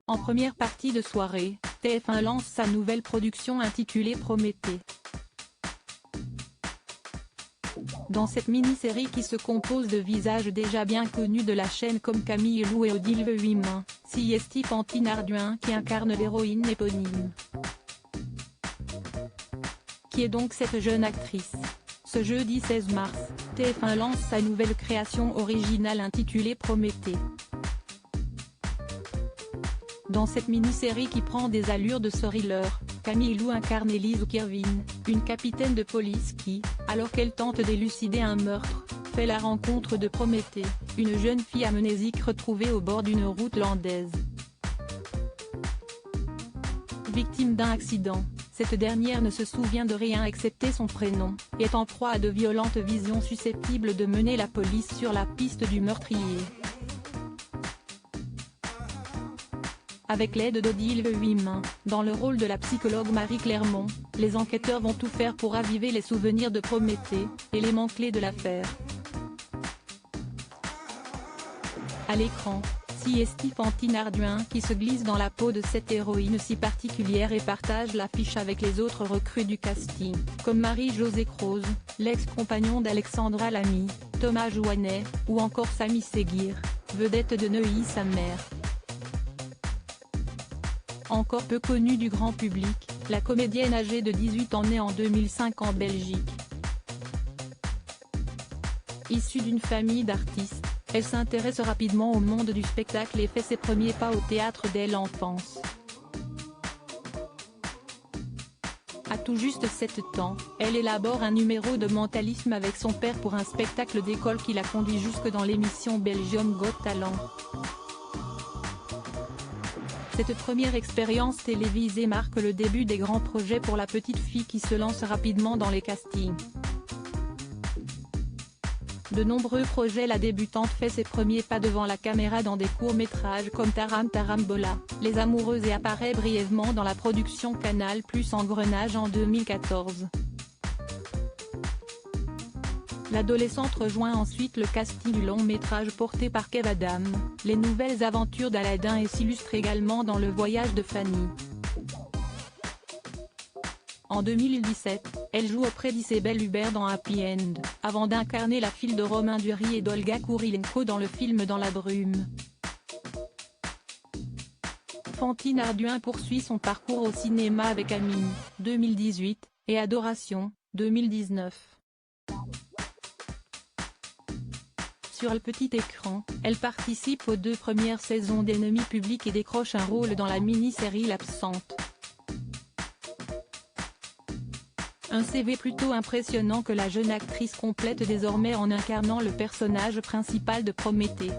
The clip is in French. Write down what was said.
En première partie de soirée, TF1 lance sa nouvelle production intitulée Prométhée. Dans cette mini-série qui se compose de visages déjà bien connus de la chaîne comme Camille Lou et Odile Vuillemin, s'y est Fantine Ardouin qui incarne l'héroïne éponyme. Qui est donc cette jeune actrice? Ce jeudi 16 mars, TF1 lance sa nouvelle création originale intitulée Prométhée. Dans cette mini-série qui prend des allures de thriller, Camille Lou incarne Élise Kirvin, une capitaine de police qui, alors qu'elle tente d'élucider un meurtre, fait la rencontre de Prométhée, une jeune fille amnésique retrouvée au bord d'une route landaise. Victime d'un accident, cette dernière ne se souvient de rien excepté son prénom, et est en proie à de violentes visions susceptibles de mener la police sur la piste du meurtrier. Avec l'aide d'Odile Vuillemin, dans le rôle de la psychologue Marie Clermont, les enquêteurs vont tout faire pour raviver les souvenirs de Prométhée, élément clé de l'affaire. À l'écran, s'y est Fantine Ardouin qui se glisse dans la peau de cette héroïne si particulière et partage l'affiche avec les autres recrues du casting, comme Marie-Josée Croze, l'ex-compagnon d'Alexandra Lamy, Thomas Jouannet, ou encore Samy Seguir, vedette de Neuilly sa mère. Encore peu connue du grand public, la comédienne âgée de 18 ans née en 2005 en Belgique. Issue d'une famille d'artistes, elle s'intéresse rapidement au monde du spectacle et fait ses premiers pas au théâtre dès l'enfance. À tout juste 7 ans, elle élabore un numéro de mentalisme avec son père pour un spectacle d'école qui la conduit jusque dans l'émission Belgium Got Talent. Cette première expérience télévisée marque le début des grands projets pour la petite fille qui se lance rapidement dans les castings. De nombreux projets, la débutante fait ses premiers pas devant la caméra dans des courts-métrages comme Taram Tarambola, Les Amoureuses et apparaît brièvement dans la production Canal+ Engrenage en 2014. L'adolescente rejoint ensuite le casting du long-métrage porté par Kev Adam, Les Nouvelles Aventures d'Aladin et s'illustre également dans Le Voyage de Fanny. En 2017, elle joue auprès d'Isabelle Hubert dans Happy End, avant d'incarner la fille de Romain Duris et d'Olga Kurilenko dans le film Dans la brume. Fantine Ardouin poursuit son parcours au cinéma avec Amine, 2018, et Adoration, 2019. Sur le petit écran, elle participe aux 2 premières saisons d'Ennemi public et décroche un rôle dans la mini-série L'Absente. Un CV plutôt impressionnant que la jeune actrice complète désormais en incarnant le personnage principal de Prométhée.